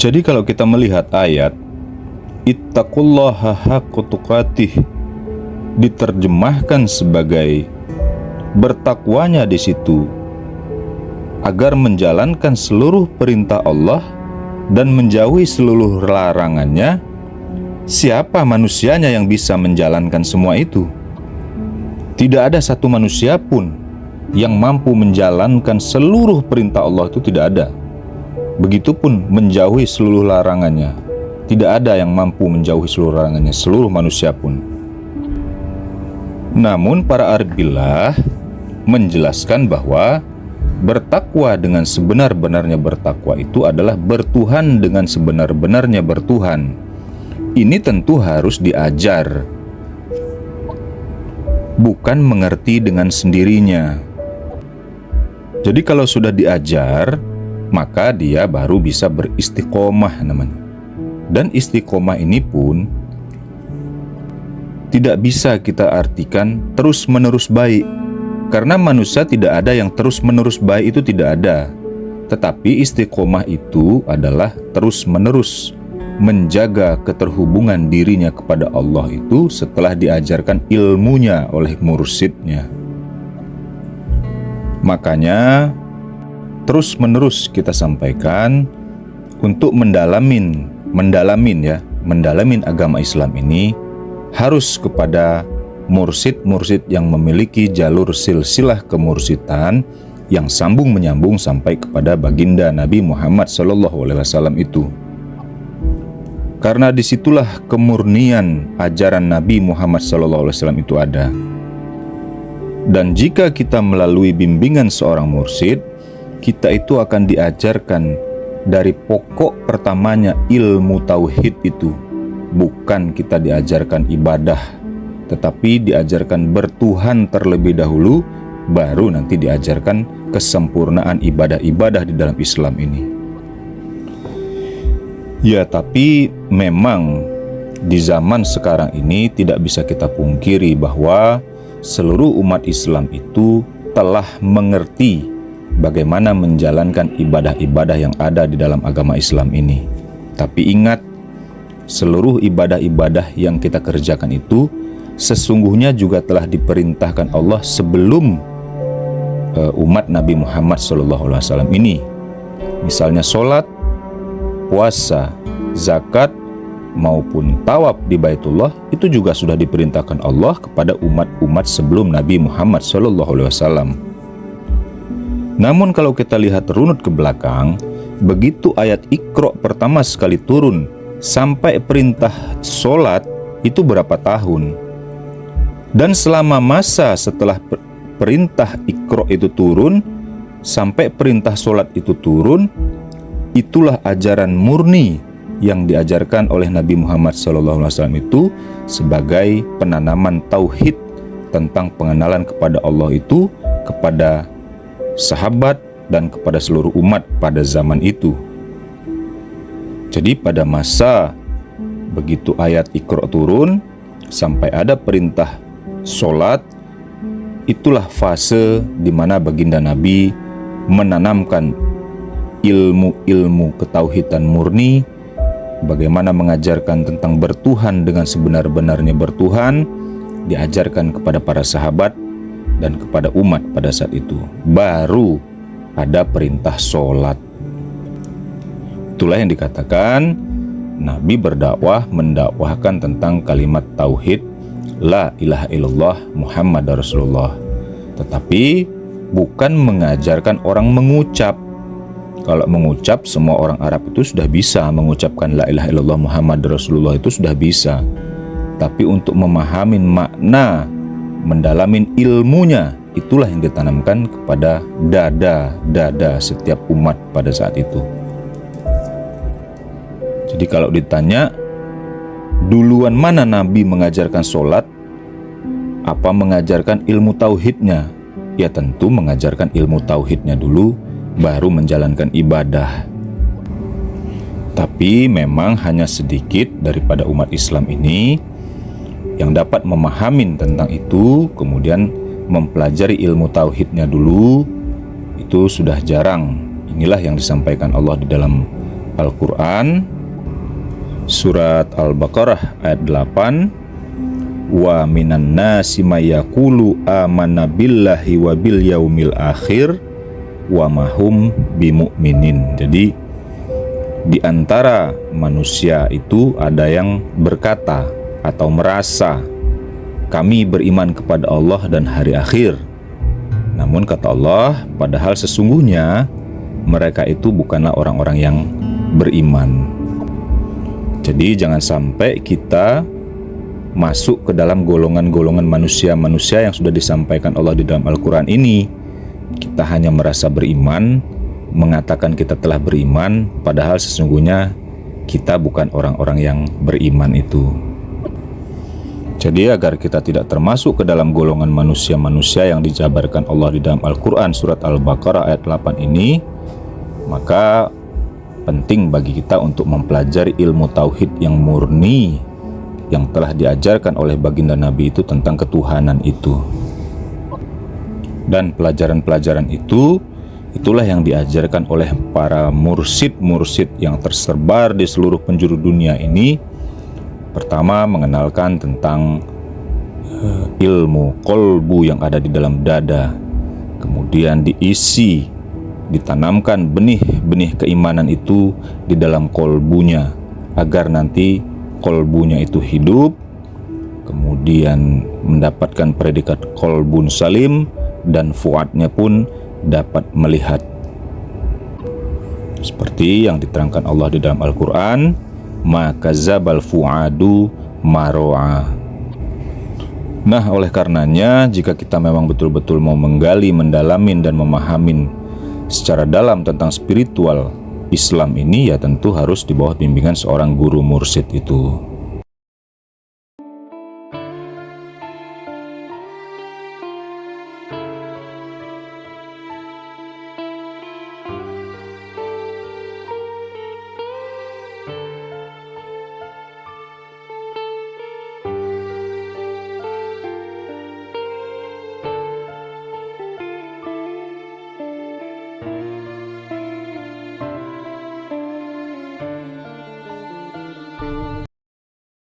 Jadi kalau kita melihat ayat ittaqullaha haqqa tuqatih diterjemahkan sebagai bertakwanya di situ agar menjalankan seluruh perintah Allah dan menjauhi seluruh larangannya, siapa manusianya yang bisa menjalankan semua itu? Tidak ada satu manusia pun yang mampu menjalankan seluruh perintah Allah, itu tidak ada. Begitupun menjauhi seluruh larangannya, tidak ada yang mampu menjauhi seluruh larangannya, seluruh manusia pun. Namun para arif billah menjelaskan bahwa bertakwa dengan sebenar-benarnya bertakwa itu adalah bertuhan dengan sebenar-benarnya bertuhan. Ini tentu harus diajar, bukan mengerti dengan sendirinya. Jadi kalau sudah diajar, maka dia baru bisa beristiqomah namanya. Dan istiqomah ini pun tidak bisa kita artikan terus-menerus baik, karena manusia tidak ada yang terus-menerus baik, itu tidak ada. Tetapi istiqomah itu adalah terus-menerus menjaga keterhubungan dirinya kepada Allah itu setelah diajarkan ilmunya oleh mursyidnya. Makanya terus-menerus kita sampaikan untuk mendalamin agama Islam ini harus kepada mursyid-mursyid yang memiliki jalur silsilah kemursyidaan yang sambung menyambung sampai kepada baginda Nabi Muhammad SAW itu. Karena disitulah kemurnian ajaran Nabi Muhammad SAW itu ada. Dan jika kita melalui bimbingan seorang mursyid, kita itu akan diajarkan dari pokok pertamanya ilmu tauhid itu. Bukan kita diajarkan ibadah, tetapi diajarkan bertuhan terlebih dahulu, baru nanti diajarkan kesempurnaan ibadah-ibadah di dalam Islam ini. Ya, tapi memang di zaman sekarang ini tidak bisa kita pungkiri bahwa seluruh umat Islam itu telah mengerti bagaimana menjalankan ibadah-ibadah yang ada di dalam agama Islam ini. Tapi ingat, seluruh ibadah-ibadah yang kita kerjakan itu sesungguhnya juga telah diperintahkan Allah sebelum umat Nabi Muhammad SAW ini. Misalnya sholat, puasa, zakat, maupun tawaf di Baitullah, itu juga sudah diperintahkan Allah kepada umat-umat sebelum Nabi Muhammad SAW. Namun kalau kita lihat runut ke belakang, begitu ayat Iqra pertama sekali turun sampai perintah sholat itu berapa tahun? Dan selama masa setelah perintah Iqra itu turun sampai perintah sholat itu turun, itulah ajaran murni yang diajarkan oleh Nabi Muhammad SAW itu sebagai penanaman tauhid tentang pengenalan kepada Allah itu kepada sahabat dan kepada seluruh umat pada zaman itu. Jadi pada masa begitu ayat Iqra turun sampai ada perintah sholat, itulah fase di mana baginda Nabi menanamkan ilmu-ilmu ketauhidan murni, bagaimana mengajarkan tentang bertuhan dengan sebenar-benarnya bertuhan, diajarkan kepada para sahabat dan kepada umat pada saat itu. Baru ada perintah sholat. Itulah yang dikatakan Nabi berdakwah, mendakwahkan tentang kalimat tauhid La ilaha illallah Muhammad Rasulullah. Tetapi bukan mengajarkan orang mengucap. Kalau mengucap, semua orang Arab itu sudah bisa mengucapkan La ilaha illallah Muhammad Rasulullah, itu sudah bisa. Tapi untuk memahami makna, mendalamin ilmunya, itulah yang ditanamkan kepada dada setiap umat pada saat itu. Jadi kalau ditanya duluan mana Nabi mengajarkan sholat, apa mengajarkan ilmu tauhidnya? Ya tentu mengajarkan ilmu tauhidnya dulu, baru menjalankan ibadah. Tapi memang hanya sedikit daripada umat Islam ini yang dapat memahami tentang itu, kemudian mempelajari ilmu tauhidnya dulu, itu sudah jarang. Inilah yang disampaikan Allah di dalam Al-Quran, surat Al-Baqarah ayat 8, wa minan nasi may yaqulu amanna billahi wa bil yaumil akhir wa mahum bimu'minin. Jadi di antara manusia itu ada yang berkata atau merasa kami beriman kepada Allah dan hari akhir. Namun kata Allah, padahal sesungguhnya mereka itu bukanlah orang-orang yang beriman. Jadi jangan sampai kita masuk ke dalam golongan-golongan manusia-manusia yang sudah disampaikan Allah di dalam Al-Quran ini. Kita hanya merasa beriman, mengatakan kita telah beriman, padahal sesungguhnya kita bukan orang-orang yang beriman itu. Jadi agar kita tidak termasuk ke dalam golongan manusia-manusia yang dijabarkan Allah di dalam Al-Quran surat Al-Baqarah ayat 8 ini, maka penting bagi kita untuk mempelajari ilmu tauhid yang murni yang telah diajarkan oleh baginda Nabi itu tentang ketuhanan itu. Dan pelajaran-pelajaran itulah yang diajarkan oleh para mursyid-mursyid yang tersebar di seluruh penjuru dunia ini. Pertama, mengenalkan tentang ilmu kolbu yang ada di dalam dada. Kemudian ditanamkan benih-benih keimanan itu di dalam kolbunya, agar nanti kolbunya itu hidup, kemudian mendapatkan predikat kolbun salim, dan fuadnya pun dapat melihat. Seperti yang diterangkan Allah di dalam Al-Quran, ma kadzabal fuadu maro'a. Nah, oleh karenanya jika kita memang betul-betul mau menggali, mendalamin dan memahamin secara dalam tentang spiritual Islam ini, ya tentu harus di bawah bimbingan seorang guru mursyid itu.